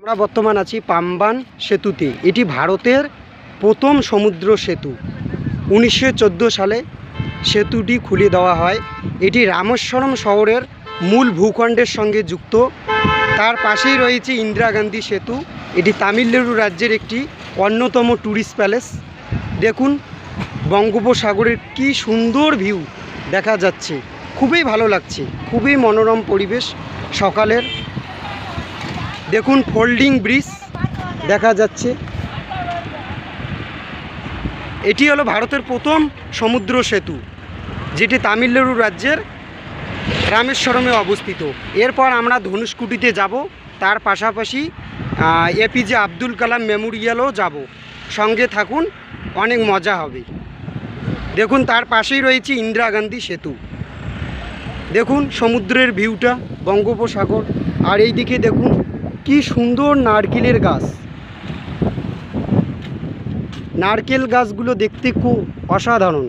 আমরা বর্তমান আছি পাম্বান সেতুতে। এটি ভারতের প্রথম সমুদ্র সেতু। 1914 সালে সেতুটি খুলে দেওয়া হয়। এটি রামেশ্বরম শহরের মূল ভূখণ্ডের সঙ্গে যুক্ত। তার পাশেই রয়েছে ইন্দিরা গান্ধী সেতু। এটি তামিলনাড়ু রাজ্যের একটি অন্যতম ট্যুরিস্ট প্যালেস। দেখুন বঙ্গোপসাগরের কি সুন্দর ভিউ দেখা যাচ্ছে, খুবই ভালো লাগছে, খুবই মনোরম পরিবেশ সকালের। দেখুন ফোল্ডিং ব্রিজ দেখা যাচ্ছে। এটি হলো ভারতের প্রথম সমুদ্র সেতু, যেটি তামিলনাড়ু রাজ্যের রামেশ্বরমে অবস্থিত। এরপর আমরা ধনুষকুটিতে যাব, তার পাশাপাশি এপিজে আব্দুল কালাম মেমোরিয়ালও যাব। সঙ্গে থাকুন, অনেক মজা হবে। দেখুন তার পাশেই রয়েছে ইন্দিরা গান্ধী সেতু। দেখুন সমুদ্রের ভিউটা, বঙ্গোপসাগর। আর এই দিকে দেখুন কি সুন্দর নারকেলের গাছ। নারকেল গাছগুলো দেখতে খুব অসাধারণ।